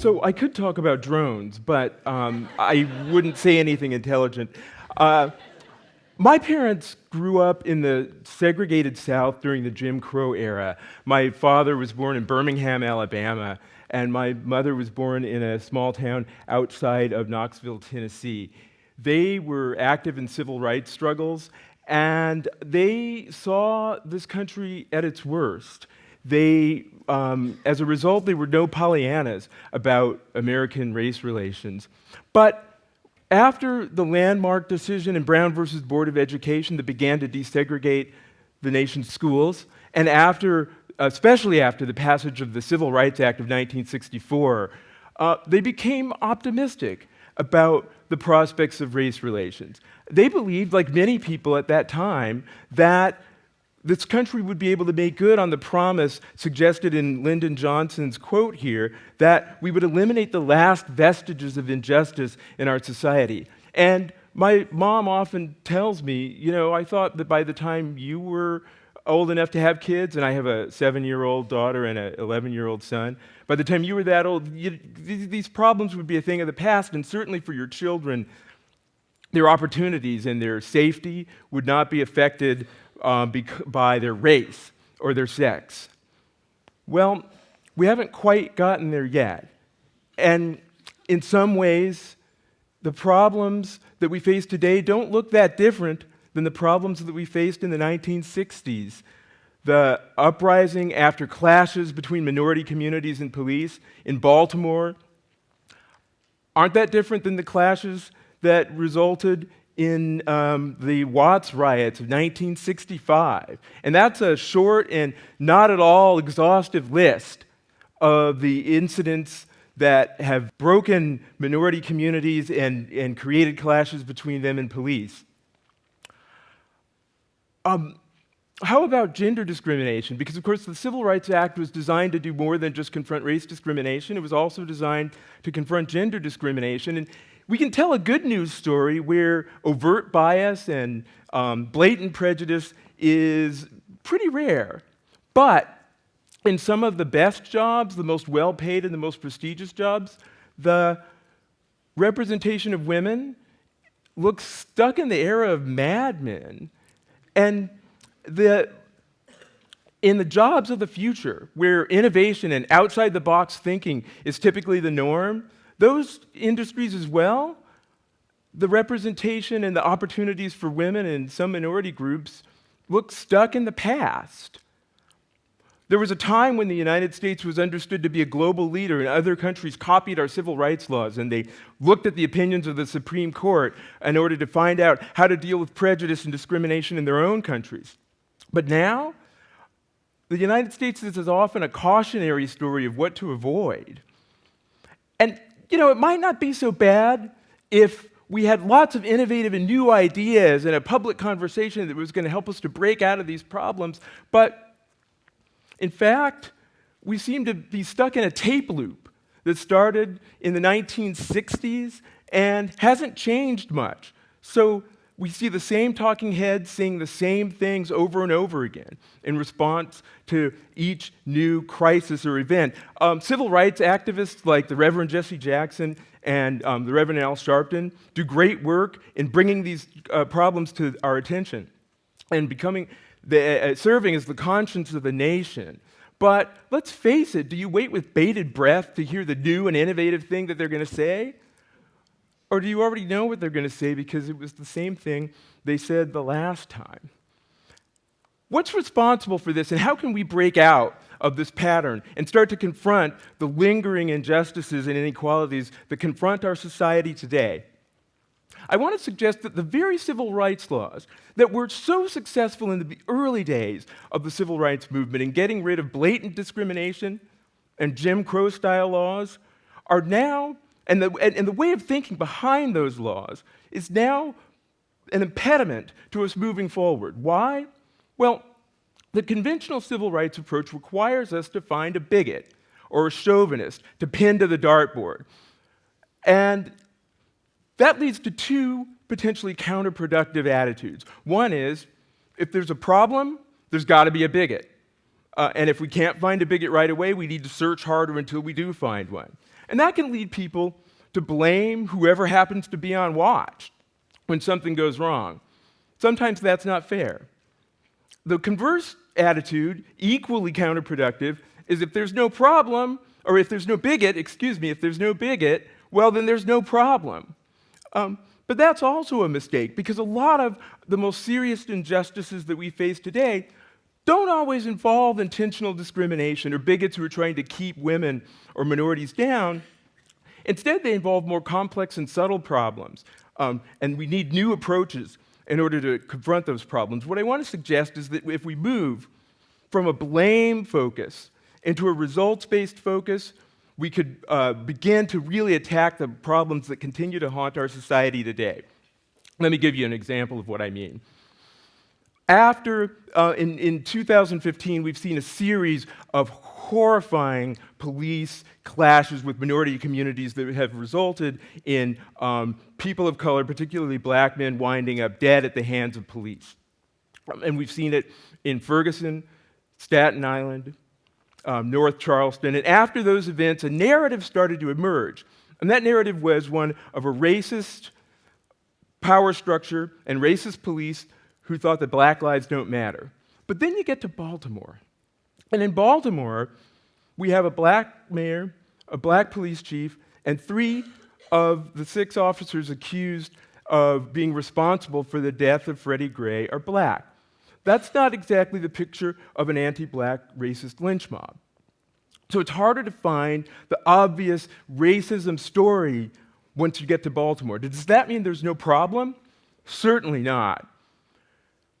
So I could talk about drones, but I wouldn't say anything intelligent. My parents grew up in the segregated South during the Jim Crow era. My father was born in Birmingham, Alabama, and my mother was born in a small town outside of Knoxville, Tennessee. They were active in civil rights struggles, and they saw this country at its worst. As a result, they were no Pollyannas about American race relations. But after the landmark decision in Brown versus Board of Education that began to desegregate the nation's schools, and especially after the passage of the Civil Rights Act of 1964, they became optimistic about the prospects of race relations. They believed, like many people at that time, that this country would be able to make good on the promise suggested in Lyndon Johnson's quote here, that we would eliminate the last vestiges of injustice in our society. And my mom often tells me, I thought that by the time you were old enough to have kids, and I have a 7-year-old daughter and an 11-year-old son, by the time you were that old, these problems would be a thing of the past, and certainly for your children, their opportunities and their safety would not be affected by their race or their sex. Well, we haven't quite gotten there yet. And in some ways, the problems that we face today don't look that different than the problems that we faced in the 1960s. The uprising after clashes between minority communities and police in Baltimore aren't that different than the clashes that resulted in the Watts riots of 1965. And that's a short and not at all exhaustive list of the incidents that have broken minority communities and created clashes between them and police. How about gender discrimination? Because, of course, the Civil Rights Act was designed to do more than just confront race discrimination. It was also designed to confront gender discrimination. And we can tell a good news story where overt bias and blatant prejudice is pretty rare. But in some of the best jobs, the most well-paid and the most prestigious jobs, the representation of women looks stuck in the era of Mad Men. And in the jobs of the future, where innovation and outside-the-box thinking is typically the norm, those industries as well, the representation and the opportunities for women and some minority groups look stuck in the past. There was a time when the United States was understood to be a global leader, and other countries copied our civil rights laws, and they looked at the opinions of the Supreme Court in order to find out how to deal with prejudice and discrimination in their own countries. But now, the United States is as often a cautionary story of what to avoid. And, it might not be so bad if we had lots of innovative and new ideas and a public conversation that was going to help us to break out of these problems, but in fact, we seem to be stuck in a tape loop that started in the 1960s and hasn't changed much. So we see the same talking heads saying the same things over and over again in response to each new crisis or event. Civil rights activists like the Reverend Jesse Jackson and the Reverend Al Sharpton do great work in bringing these problems to our attention and serving as the conscience of the nation. But let's face it, do you wait with bated breath to hear the new and innovative thing that they're going to say? Or do you already know what they're going to say because it was the same thing they said the last time? What's responsible for this, and how can we break out of this pattern and start to confront the lingering injustices and inequalities that confront our society today? I want to suggest that the very civil rights laws that were so successful in the early days of the civil rights movement in getting rid of blatant discrimination and Jim Crow-style laws are now, and the way of thinking behind those laws is now an impediment to us moving forward. Why? Well, the conventional civil rights approach requires us to find a bigot or a chauvinist to pin to the dartboard. And that leads to two potentially counterproductive attitudes. One is, if there's a problem, there's got to be a bigot. And if we can't find a bigot right away, we need to search harder until we do find one. And that can lead people to blame whoever happens to be on watch when something goes wrong. Sometimes that's not fair. The converse attitude, equally counterproductive, is if there's no problem, or if there's no bigot, if there's no bigot, well, then there's no problem. But that's also a mistake, because a lot of the most serious injustices that we face today don't always involve intentional discrimination or bigots who are trying to keep women or minorities down. Instead, they involve more complex and subtle problems, and we need new approaches in order to confront those problems. What I want to suggest is that if we move from a blame focus into a results-based focus, we could begin to really attack the problems that continue to haunt our society today. Let me give you an example of what I mean. In 2015, we've seen a series of horrifying police clashes with minority communities that have resulted in people of color, particularly black men, winding up dead at the hands of police. And we've seen it in Ferguson, Staten Island, North Charleston. And after those events, a narrative started to emerge. And that narrative was one of a racist power structure and racist police who thought that black lives don't matter. But then you get to Baltimore. And in Baltimore, we have a black mayor, a black police chief, and 3 of the 6 officers accused of being responsible for the death of Freddie Gray are black. That's not exactly the picture of an anti-black racist lynch mob. So it's harder to find the obvious racism story once you get to Baltimore. Does that mean there's no problem? Certainly not.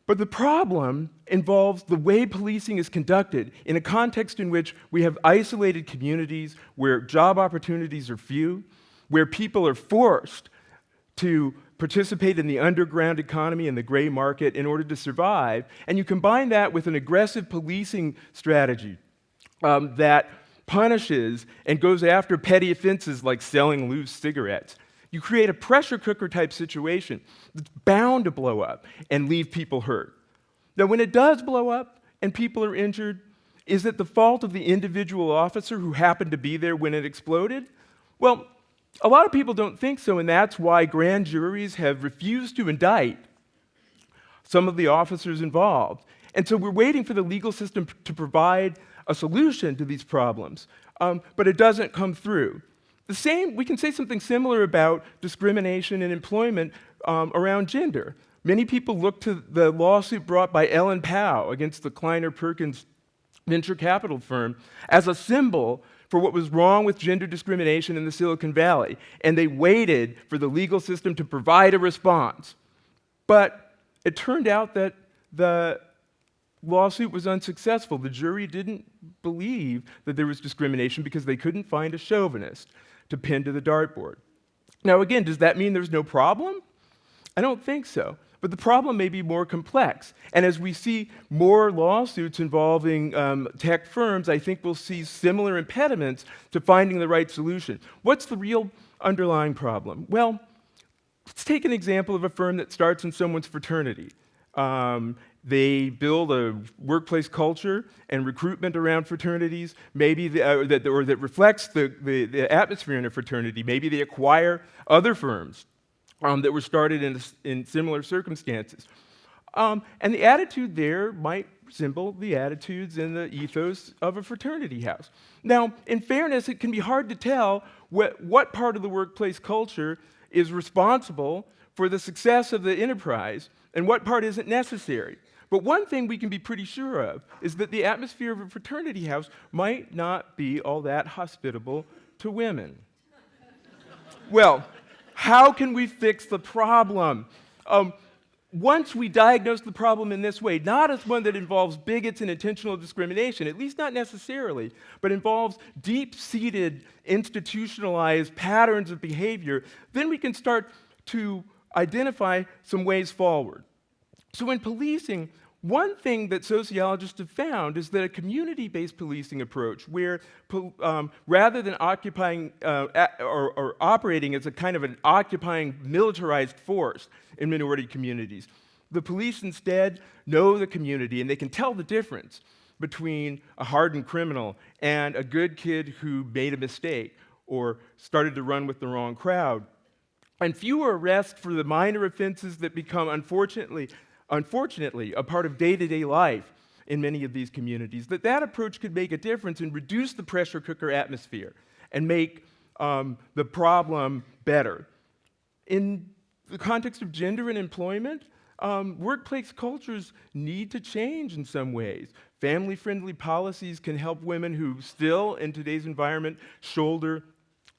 But the problem involves the way policing is conducted in a context in which we have isolated communities where job opportunities are few, where people are forced to participate in the underground economy and the gray market in order to survive, and you combine that with an aggressive policing strategy that punishes and goes after petty offenses like selling loose cigarettes. You create a pressure cooker type situation that's bound to blow up and leave people hurt. Now, when it does blow up and people are injured, is it the fault of the individual officer who happened to be there when it exploded? Well, a lot of people don't think so, and that's why grand juries have refused to indict some of the officers involved. And so we're waiting for the legal system to provide a solution to these problems, but it doesn't come through. We can say something similar about discrimination in employment around gender. Many people look to the lawsuit brought by Ellen Powell against the Kleiner Perkins venture capital firm as a symbol for what was wrong with gender discrimination in the Silicon Valley, and they waited for the legal system to provide a response. But it turned out that the lawsuit was unsuccessful. The jury didn't believe that there was discrimination because they couldn't find a chauvinist to pin to the dartboard. Now, again, does that mean there's no problem? I don't think so. But the problem may be more complex. And as we see more lawsuits involving tech firms, I think we'll see similar impediments to finding the right solution. What's the real underlying problem? Well, let's take an example of a firm that starts in someone's fraternity. They build a workplace culture and recruitment around fraternities, maybe that reflects the atmosphere in a fraternity. Maybe they acquire other firms that were started in similar circumstances. And the attitude there might resemble the attitudes and the ethos of a fraternity house. Now, in fairness, it can be hard to tell what part of the workplace culture is responsible for the success of the enterprise and what part isn't necessary. But one thing we can be pretty sure of is that the atmosphere of a fraternity house might not be all that hospitable to women. Well, how can we fix the problem? Once we diagnose the problem in this way, not as one that involves bigots and intentional discrimination, at least not necessarily, but involves deep-seated, institutionalized patterns of behavior, then we can start to identify some ways forward. So in policing, one thing that sociologists have found is that a community-based policing approach, where rather than occupying or operating as a kind of an occupying militarized force in minority communities, the police instead know the community and they can tell the difference between a hardened criminal and a good kid who made a mistake, or started to run with the wrong crowd. And fewer arrests for the minor offenses that become, unfortunately, a part of day-to-day life in many of these communities, that approach could make a difference and reduce the pressure cooker atmosphere and make the problem better. In the context of gender and employment, workplace cultures need to change in some ways. Family-friendly policies can help women who still, in today's environment, shoulder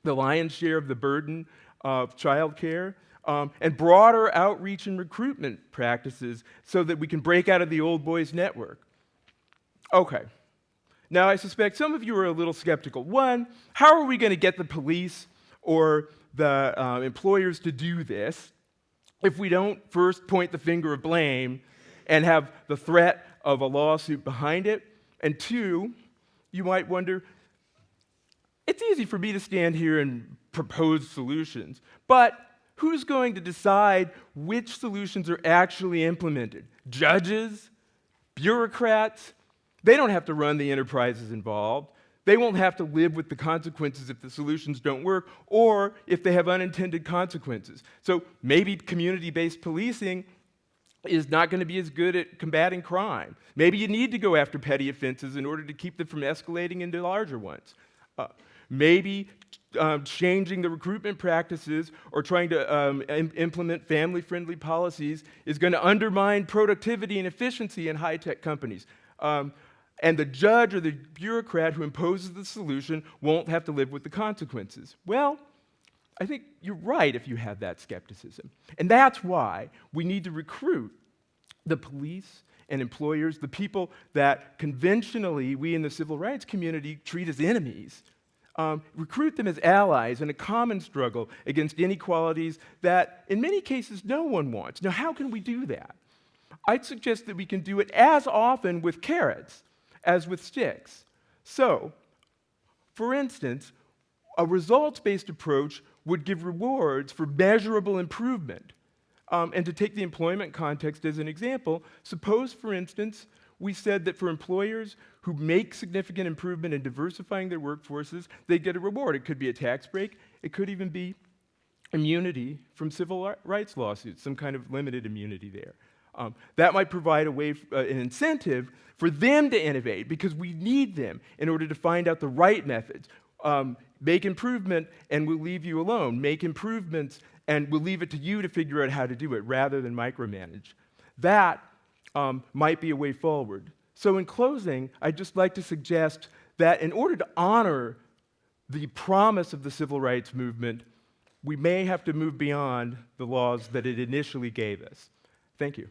the lion's share of the burden of childcare, and broader outreach and recruitment practices so that we can break out of the old boys network. Okay. Now, I suspect some of you are a little skeptical. One, how are we going to get the police or the employers to do this if we don't first point the finger of blame and have the threat of a lawsuit behind it? And two, you might wonder, it's easy for me to stand here and propose solutions, but who's going to decide which solutions are actually implemented? Judges? Bureaucrats? They don't have to run the enterprises involved. They won't have to live with the consequences if the solutions don't work or if they have unintended consequences. So maybe community-based policing is not going to be as good at combating crime. Maybe you need to go after petty offenses in order to keep them from escalating into larger ones. Maybe changing the recruitment practices or trying to implement family-friendly policies is going to undermine productivity and efficiency in high-tech companies. And the judge or the bureaucrat who imposes the solution won't have to live with the consequences. Well, I think you're right if you have that skepticism. And that's why we need to recruit the police and employers, the people that conventionally we in the civil rights community treat as enemies. Recruit them as allies in a common struggle against inequalities that, in many cases, no one wants. Now, how can we do that? I'd suggest that we can do it as often with carrots as with sticks. So, for instance, a results-based approach would give rewards for measurable improvement. And to take the employment context as an example, suppose, for instance, we said that for employers who make significant improvement in diversifying their workforces, they get a reward. It could be a tax break. It could even be immunity from civil rights lawsuits, some kind of limited immunity there. That might provide a way, an incentive for them to innovate because we need them in order to find out the right methods. Make improvement and we'll leave you alone. Make improvements and we'll leave it to you to figure out how to do it rather than micromanage. That might be a way forward. So in closing, I'd just like to suggest that in order to honor the promise of the civil rights movement, we may have to move beyond the laws that it initially gave us. Thank you.